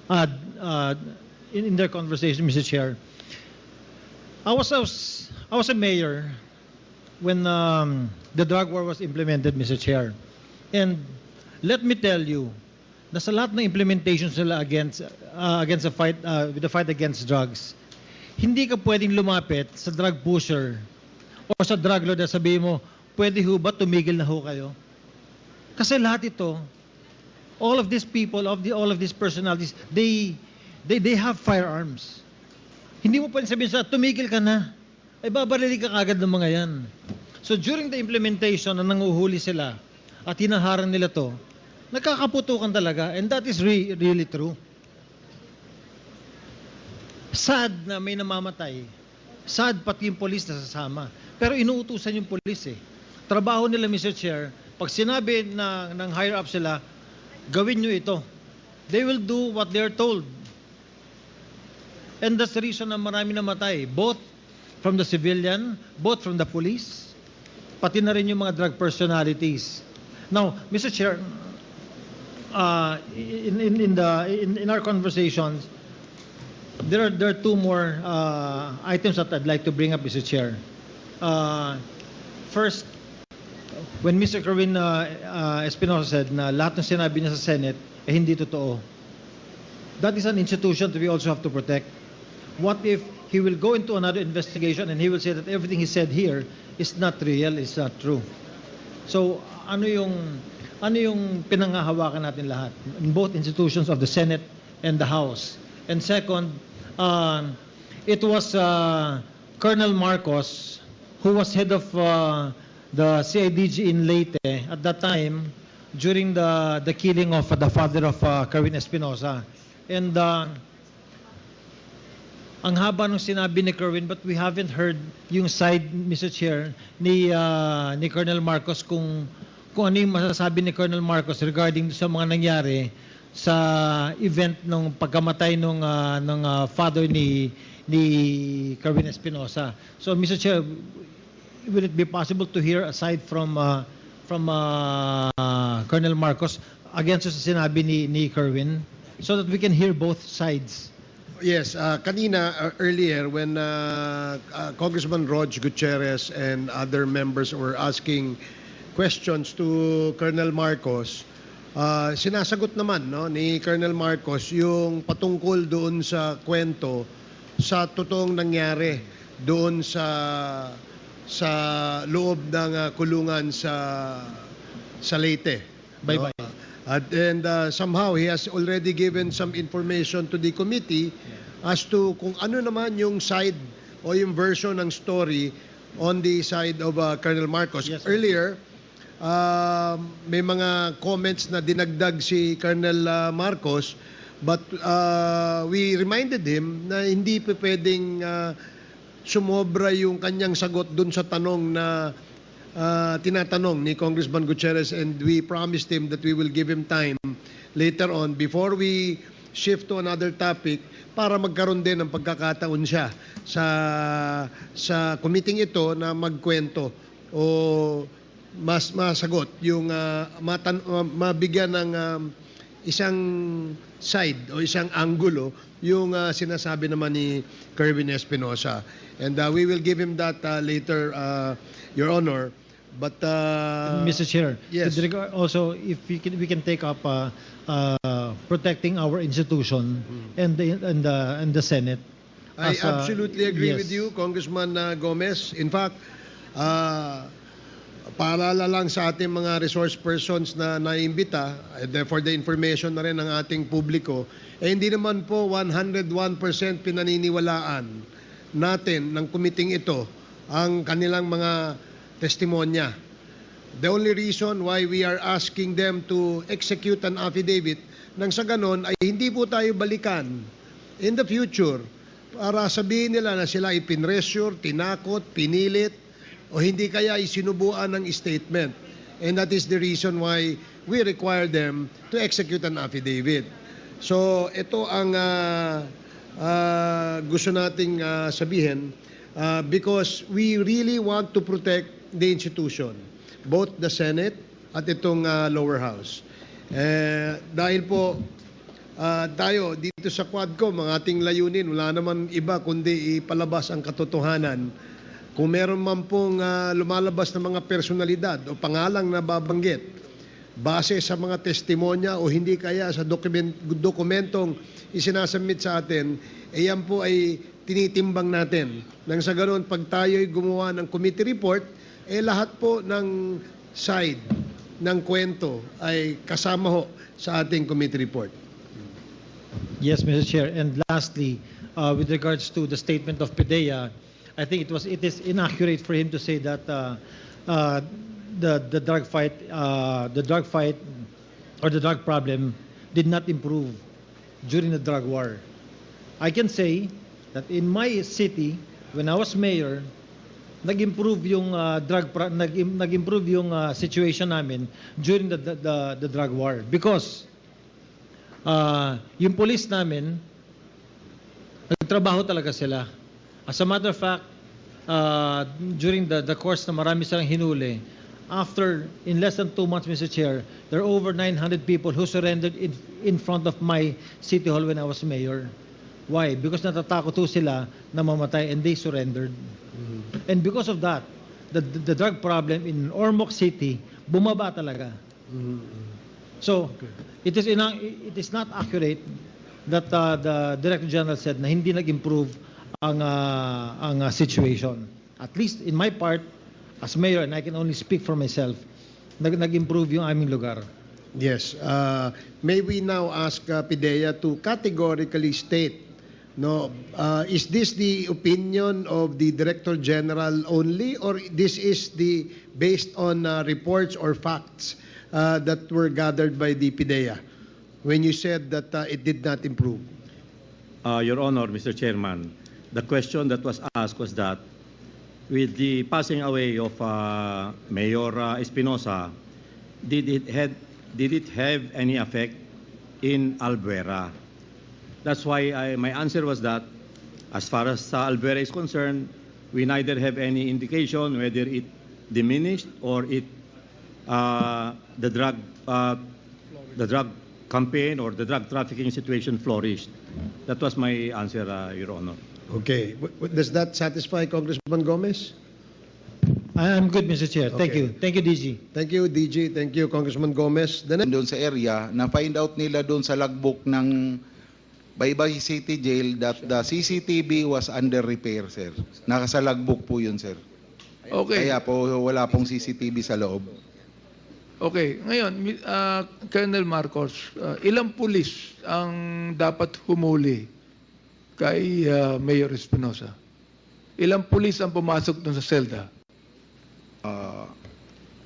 uh, uh, in their conversation, Mr. Chair. I was a mayor when the drug war was implemented, Mr. Chair. And let me tell you, nasa lahat ng implementations nila against the fight with the fight against drugs, hindi ka pwedeng lumapit sa drug pusher o sa drug lord at sabihin mo, pwede ho ba tumigil na ho kayo? Kasi lahat ito, all of these people, all of these personalities, they have firearms. Hindi mo pwedeng sabihin sa tumigil ka na. Ay babarili ka agad ng mga yan. So during the implementation na nanguhuli sila at hinaharang nila to, nagkakaputukan talaga, and that is really true. Sad na may namamatay. Sad pati yung police na sasama. Pero inuutusan yung police eh. Trabaho nila, Mr. Chair, pag sinabi ng higher up sila, gawin nyo ito. They will do what they're told. And that's the reason na marami namatay. Both from the civilian, both from the police, pati na rin yung mga drug personalities. Now, Mr. Chair, in our conversations, there are two more items that I'd like to bring up, Mr. Chair. First, when Mr. Kerwin Espinosa said na lahat ng sinabi niya sa Senate hindi totoo. That is an institution that we also have to protect. What if he will go into another investigation and he will say that everything he said here is not real, is not true? So, ano yung pinanghahawakan natin lahat in both institutions of the Senate and the House? And second, it was Colonel Marcos who was head of the CIDG in Leyte at that time during the killing of the father of Kerwin Espinosa. And ang haba ng sinabi ni Kerwin, but we haven't heard yung side, Mr. Chair, ni Colonel Marcos kung ano yung masasabi ni Colonel Marcos regarding sa mga nangyari sa event ng pagkamatay ng father ni Kerwin Espinosa. So, Mr. Chair, will it be possible to hear aside from Colonel Marcos against sa sinabi ni Kerwin so that we can hear both sides? Yes, kanina earlier when Congressman Rog Gutierrez and other members were asking questions to Colonel Marcos, sinasagot naman ni Colonel Marcos yung patungkol doon sa kwento sa totoong nangyari doon sa loob ng kulungan sa Leyte. Bye-bye. And somehow he has already given some information to the committee as to kung ano naman yung side o yung version ng story on the side of Colonel Marcos. Yes, earlier, may mga comments na dinagdag si Colonel Marcos, but we reminded him na hindi pa pwedeng sumobra yung kanyang sagot dun sa tanong na tinatanong ni Congressman Gutierrez, and we promised him that we will give him time later on before we shift to another topic para magkaroon din ng pagkakataon siya sa committee ito na magkwento o mas masagot yung mabigyan ng isang side o isang anggulo yung sinasabi naman ni Kerwin Espinosa. And we will give him that later, Your Honor. But Mr. Chair, yes. with regard also if we can take up protecting our institution and the Senate. I absolutely agree yes. with you, Congressman Gomez. In fact, paalala lang sa ating mga resource persons na naimbita, for the information na rin ng ating publiko, hindi naman po 101% pinaniniwalaan natin ng committee ito ang kanilang mga testimonya. The only reason why we are asking them to execute an affidavit nang sa ganon ay hindi po tayo balikan in the future para sabihin nila na sila ipinressure, tinakot, pinilit o hindi kaya isinubuan ng statement. And that is the reason why we require them to execute an affidavit. So ito ang gusto nating sabihin because we really want to protect the institution, both the Senate at itong lower house. Dahil po tayo dito sa Quadcom, ang ating layunin, wala naman iba kundi ipalabas ang katotohanan. Kung meron man pong lumalabas na mga personalidad o pangalang nababanggit, base sa mga testimonya o hindi kaya sa dokumentong isinasubmit sa atin, yan po ay tinitimbang natin. Nang sa ganoon, pag tayo'y gumawa ng committee report, lahat po ng side ng kwento ay kasama ho sa ating committee report. Yes, Mr. Chair. And lastly, with regards to the statement of PIDEA, I think it is inaccurate for him to say that the drug fight or the drug problem did not improve during the drug war. I can say that in my city, when I was mayor, nag-improve yung nag-improve yung situation namin during the drug war because yung police namin nagtrabaho talaga sila. As a matter of fact, during the course na marami silang hinuli, in less than 2 months, Mr. Chair, there are over 900 people who surrendered in front of my city hall when I was mayor. Why? Because natatakot ho sila na mamatay and they surrendered. And because of that, the drug problem in Ormoc City bumaba talaga. So, it is not accurate that the Director General said na hindi nag-improve ang situation. At least in my part, as mayor, and I can only speak for myself, nag-improve yung aming lugar. Yes. May we now ask PIDEA to categorically state, no, is this the opinion of the Director General only, or this is based on reports or facts that were gathered by the PIDEA when you said that it did not improve? Your Honor, Mr. Chairman, the question that was asked was that with the passing away of Mayor Espinosa, did it have any effect in Albuera? That's why my answer was that as far as Albuera is concerned, we neither have any indication whether it diminished or the drug campaign or the drug trafficking situation flourished. That was my answer, Your Honor. Okay. Does that satisfy Congressman Gomez? I'm good, Mr. Chair. Thank Okay. you. Thank you, DG. Thank you, DG. Thank you, Congressman Gomez. The next Doon sa area, na-find out nila doon sa logbook ng Baybay City Jail that the CCTV was under repair, sir. Nakasa logbook po yun, sir. Okay. Kaya po wala pong CCTV sa loob. Okay. Ngayon, Colonel Marcos, ilang pulis ang dapat humuli kay Mayor Espinosa? Ilang pulis ang pumasok doon sa selda?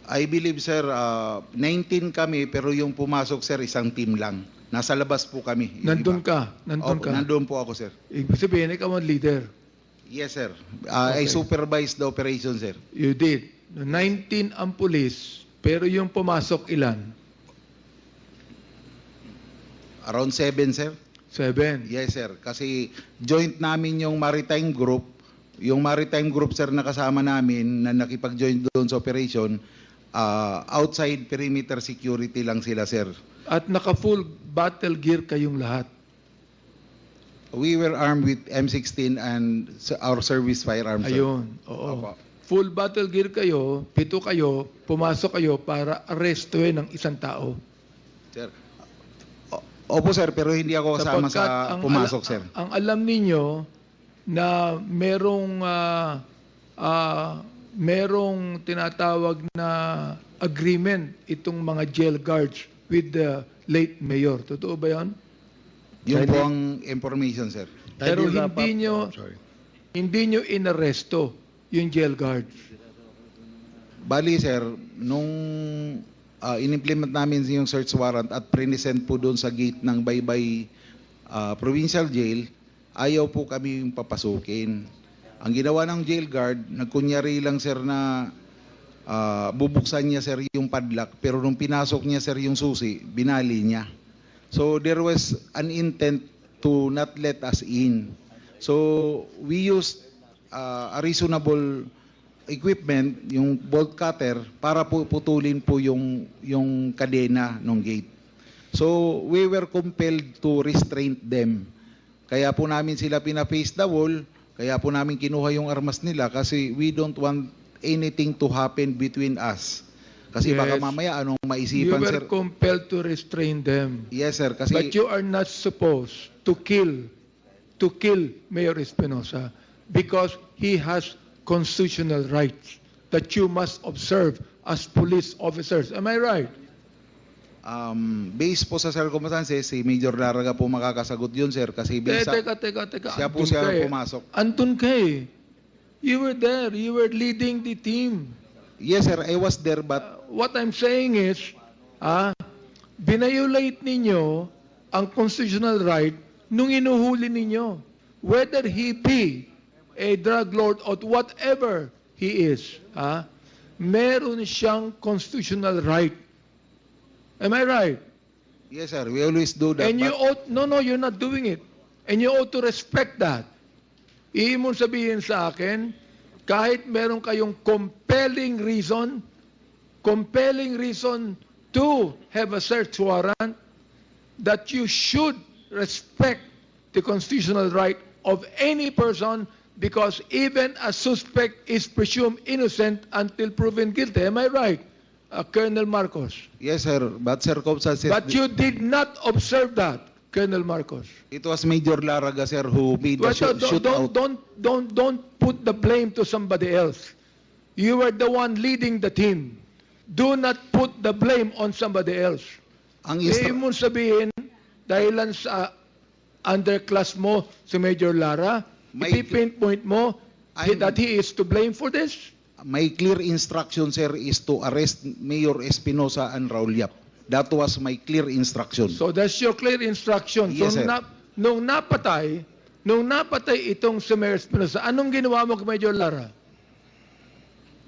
I believe, sir, 19 kami pero yung pumasok, sir, isang team lang. Nasa labas po kami. Yung Nandun iba. ka? Nandun Opo, ka? nandun po ako, sir. Ibig sabihin, ikaw ang leader. Yes, sir. Okay. I supervised the operation, sir. You did. 19 ang pulis, pero yung pumasok ilan? Around 7, sir. 7. Yes, sir. Kasi joint namin yung maritime group. Yung maritime group, sir, na kasama namin na nakipag-join doon sa operation, outside perimeter security lang sila, sir. At naka-full battle gear kayong lahat. We were armed with M16 and our service firearms, sir. Ayun. Oo. Opo. Full battle gear kayo, 7 kayo, pumasok kayo para arrestuhin ng isang tao. Sir. Opo, sir, pero hindi ako kasama Sapagkat sa pumasok, sir. Ang alam ninyo na merong tinatawag na agreement itong mga jail guards with the late mayor. Totoo ba yan? Yun po ang information, sir. Pero Kindly wrap hindi up. nyo, Sorry. hindi nyo inaresto yung jail guards. Bali, sir, nung in-implement namin yung search warrant at present po doon sa gate ng Baybay Provincial Jail, ayaw po kami yung papasukin. Ang ginawa ng jail guard, nagkunyari lang, sir, na bubuksan niya, sir, yung padlock, pero nung pinasok niya, sir, yung susi, binali niya. So there was an intent to not let us in. So we used a reasonable equipment, yung bolt cutter, para po putulin po yung kadena ng gate. So we were compelled to restrain them. Kaya po namin sila pina-face the wall, kaya po namin kinuha yung armas nila kasi we don't want anything to happen between us. Kasi baka Yes. mamaya anong You maisipan, were sir? compelled to restrain them. Yes, sir. Kasi But you are not supposed to kill Mayor Espinosa because he has constitutional rights that you must observe as police officers. Am I right? based po sa circumstances, si Major Laraga po makakasagot yun, sir. Kasi based sa... Teka. Siya po Andun siya ka eh. pumasok. Andun ka eh. You were there. You were leading the team. Yes, sir. I was there, but... What I'm saying is, binayolate ninyo ang constitutional right nung inuhuli ninyo. Whether he be a drug lord or whatever he is, meron siyang constitutional right. Am I right? Yes, sir. We always do that. And you but- ought, no, you're not doing it. And you ought to respect that. Iimon sabihin sa akin, kahit meron kayong compelling reason to have a search warrant, that you should respect the constitutional right of any person because even a suspect is presumed innocent until proven guilty. Am I right, Colonel Marcos? Yes, sir. But circumstances... But you did not observe that, Colonel Marcos. It was Major Laraga, sir, who made the Well, shootout. don't put the blame to somebody else. You were the one leading the team. Do not put the blame on somebody else. Ang Ibig mo sabihin, dahilan sa underclass mo si Major Lara, May- ipipinpoint mo that he is to blame for this? My clear instruction, sir, is to arrest Mayor Espinosa and Raul Yap. That was my clear instruction. So that's your clear instruction. Yes, so, sir. nung napatay itong si Mayor Espinosa, anong ginawa mo kay Major Lara?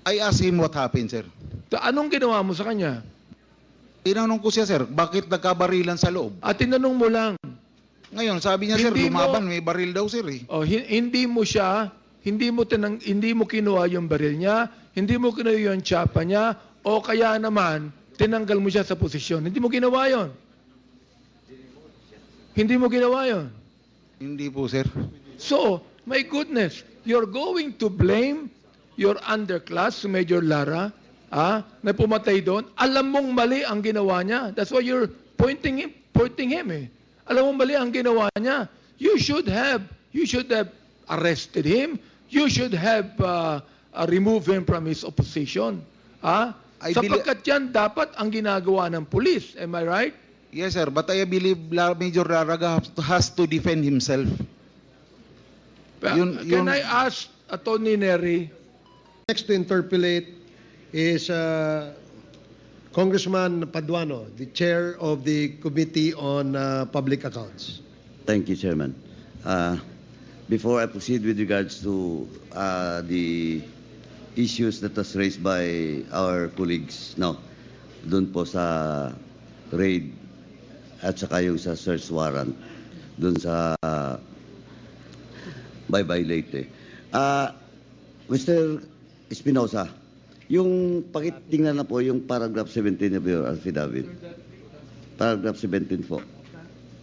I asked him what happened, sir. Anong ginawa mo sa kanya? Tinanong ko siya, sir, bakit nagkabarilan sa loob? At tinanong mo lang, Ngayon, sabi niya, sir, Hindi mo- lumaban, may baril daw, sir, eh. hindi mo kinuha yung baril niya, hindi mo kinuha yung tsapa niya, o kaya naman, tinanggal mo siya sa posisyon. Hindi mo ginawa yon. Hindi mo ginawa yon. Hindi po, sir. So, my goodness, you're going to blame your underclass, Major Lara, na pumatay doon. Alam mong mali ang ginawa niya. That's why you're pointing him eh. Alam mong mali ang ginawa niya. You should have arrested him. You should have removed him from his opposition. Sapagkat yan dapat ang ginagawa ng pulis. Am I right? Yes, sir, but I believe Major Laraga has to defend himself. Can I ask Atty. Neri? Next to interpolate is Congressman Paduano, the chair of the Committee on Public Accounts. Thank you, Chairman. Before I proceed with regards to the issues that was raised by our colleagues, doon po sa raid at saka yung sa search warrant, doon sa Bye-Bye Leyte. Mr. Espinosa, yung pakitingnan na po yung paragraph 17 of your affidavit. Paragraph 17 po,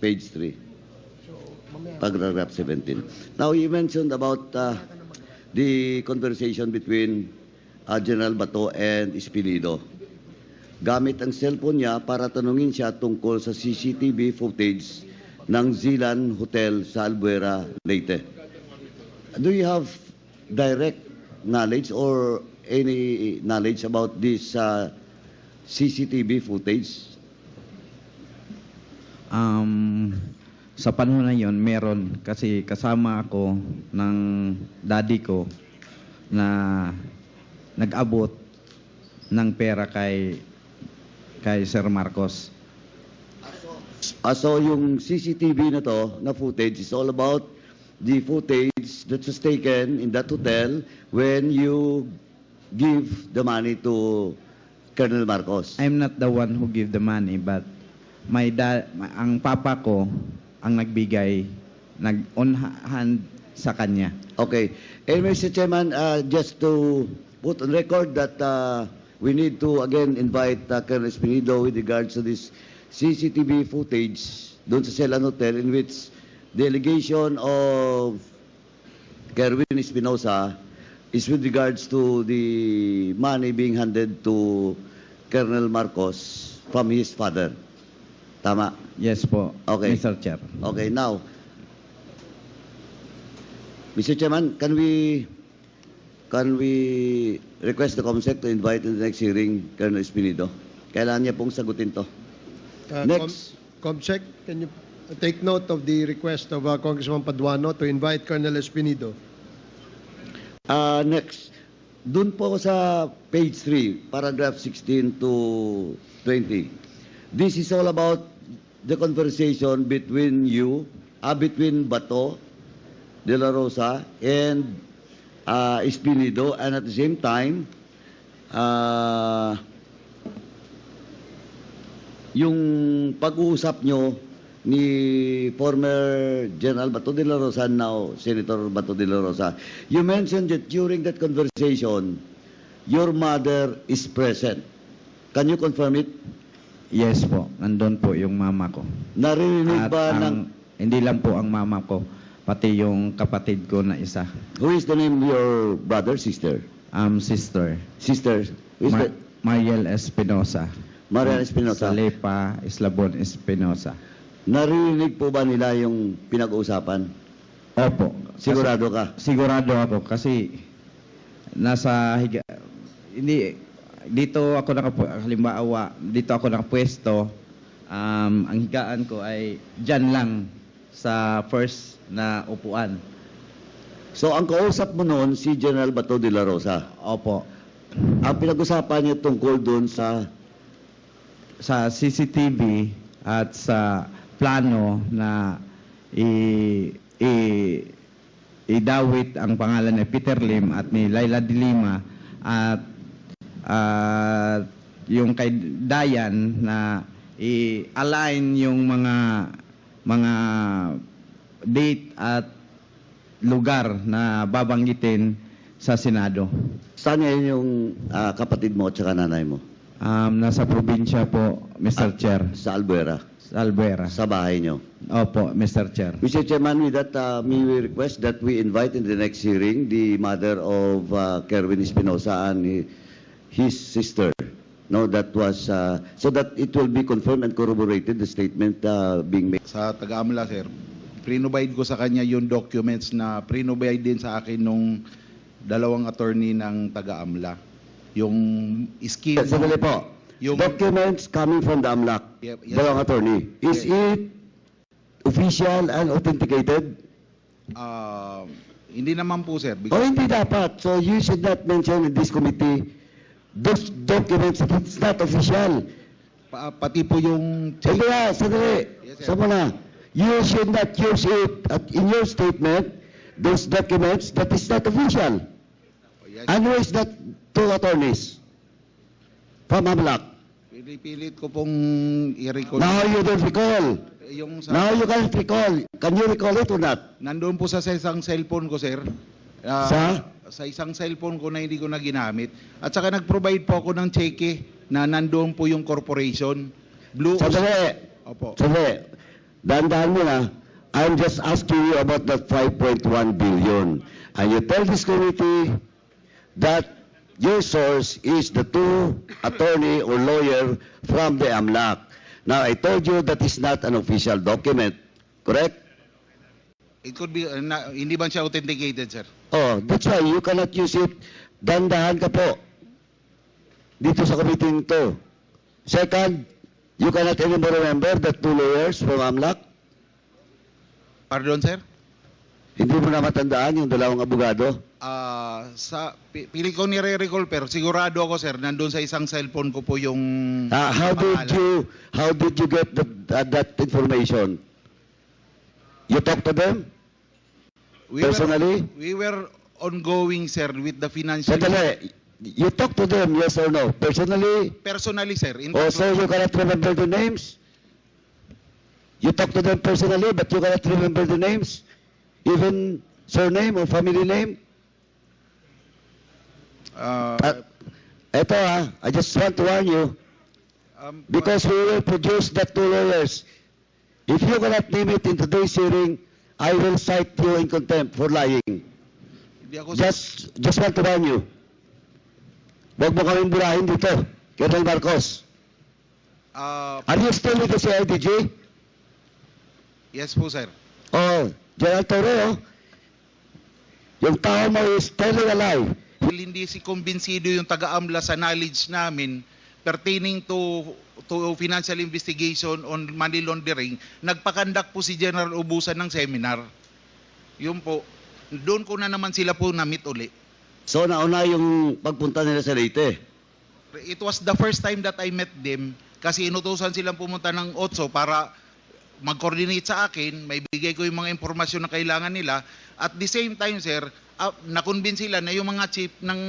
page 3. Paragraph 17. Now, you mentioned about the conversation between General Bato and Espilido. Gamit ang cellphone niya para tanungin siya tungkol sa CCTV footage ng Zilan Hotel sa Albuera, Leyte. Do you have direct knowledge or any knowledge about this CCTV footage? Sa panahon na yon meron kasi kasama ako ng daddy ko na nag-abot ng pera kay Sir Marcos. So yung CCTV na to, na footage, is all about the footage that was taken in that hotel when you give the money to Colonel Marcos. I'm not the one who give the money but ang papa ko ang nagbigay, nag-on hand sa kanya. Okay. And Mr. Chairman, just to put on record that we need to again invite Colonel Espinido with regards to this CCTV footage doon sa Celan Hotel in which the allegation of Kerwin Espinosa is with regards to the money being handed to Colonel Marcos from his father. Tama? Yes po, Okay. Mr. Chair. Okay, now, Mr. Chairman, can we request the COMSEC to invite in the next hearing Colonel Espinido? Kailangan niya pong sagutin to. Next. Comsec, can you take note of the request of Congressman Paduano to invite Colonel Espinido? Next, dun po sa page 3, paragraph 16 to 20. This is all about the conversation between between Bato de la Rosa and Espinido, and at the same time, yung pag-uusap nyo ni former General Bato de la Rosa, now Senator Bato de la Rosa, you mentioned that during that conversation, your mother is present. Can you confirm it? Yes po, nandun po yung mama ko. Narinig At ba ang, hindi lang po ang mama ko, pati yung kapatid ko na isa. Who is the name of your brother, sister? Sister. Sister? Who is the... Mariel Espinosa. Mariel Espinosa. Salepa Eslabon Espinosa. Narinig po ba nila yung pinag-uusapan? Opo. Sigurado ka? Sigurado ako kasi nasa dito ako halimbawa, dito ako nakapwesto, ang higaan ko ay dyan lang sa first na upuan. So, ang kausap mo noon, si General Bato de la Rosa. Opo. Ang pinag-usapan niya tungkol doon sa CCTV at sa plano na idawit ang pangalan ni Peter Lim at ni Laila de Lima at yung kay Dayan na i-align yung mga date at lugar na babanggitin sa Senado. saan ngayon yung kapatid mo at saka nanay mo? Nasa probinsya po, Mr. Chair. Sa Albuera. Sa Albuera. Sa bahay nyo. Opo, Mr. Chair. Mr. Chairman, with that, may we request that we invite in the next hearing the mother of Kerwin Espinosa and his sister. No, that was so that it will be confirmed and corroborated the statement being made. Sa taga-AMLA, sir, pre-provide ko sa kanya yung documents na pre-provide din sa akin nung dalawang attorney ng taga-AMLA. Yung scheme. Sandali po. Yung Documents coming from the AMLAC, Yes, dalawang attorney. Is it official and authenticated? hindi naman po, sir. O hindi dapat. So you should not mention in this committee those documents if it's not official. Pati po yung Hindi na, sandali. Yes, sir. Sama na. You should not use it in your statement, those documents that is not official. Yes, And who is that two attorneys from AMLAC? Pinipilit ko pong i-recall. Now you don't recall. Yung Now you can't recall. Can you recall it or not? nandoon po sa isang cellphone ko, sir. Sa isang cellphone ko na hindi ko na ginamit. At saka nag-provide po ako ng cheque na nandoon po yung corporation. Blue. Sandali. Opo. Sandali. Dahan-dahan mo na. I'm just asking you about that 5.1 billion. And you tell this committee that your source is the two attorney or lawyer from the AMLAC. Now, I told you that is not an official document. Correct? It could be, hindi ba siya authenticated, sir? Oh, that's why you cannot use it. Dahan-dahan ka po. Dito sa committee nito. Second, you cannot anymore remember the two lawyers from AMLAC? Pardon, sir? Hindi mo na matandaan yung dalawang abogado? Pili ko nire-recall, pero sigurado ako, sir, nandun sa isang cellphone ko po yung How did you get that information? You talk to them? Personally? We were ongoing, sir, with the financial... Sandali. You talk to them, yes or no? Personally? Personally, sir. So you cannot remember the names? You talk to them personally, but you cannot remember the names? Even surname or family name? Eto I just want to warn you. Because we will produce the two lawyers. If you cannot name it in today's hearing, I will cite you in contempt for lying. Hindi ako Just want to warn you. Huwag mo kaming burahin dito, Colonel Marcos. Are you still with the CIDG? yes po, sir. Oh, General Torre, yung tao mo is telling a lie. Hindi si kumbinsido yung taga-AMLA sa knowledge namin pertaining to financial investigation on money laundering, nagpakandak po si General Ubusan ng seminar. Yun po. Doon ko na naman sila po na-meet uli. So nauna yung pagpunta nila sa Leyte. It was the first time that I met them kasi inutusan silang pumunta ng OTSO para mag-coordinate sa akin, may bigay ko yung mga impormasyon na kailangan nila. At the same time, sir, na-convince sila na yung mga chief ng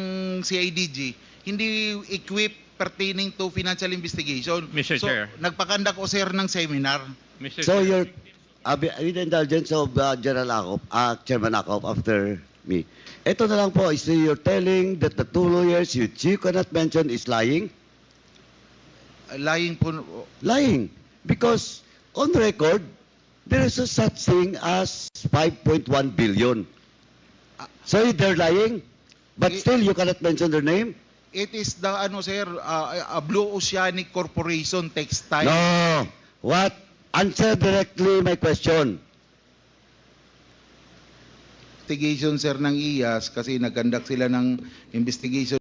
CIDG hindi equipped pertaining to financial investigation. Mr. So, Chair. nagpakandak ko, sir, ng seminar. Mr. So Chair. you're with the indulgence of General Acop, Chairman Acop after me. Ito na lang po, is you're telling that the two lawyers you cannot mention is lying? Lying po. Lying. Because on record, there is a such thing as 5.1 billion. So they're lying, but still you cannot mention their name? It is the, sir, a Blue Oceanic Corporation Textile. No. What? Answer directly my question. Investigation, sir, ng IAS kasi nag-conduct sila ng investigation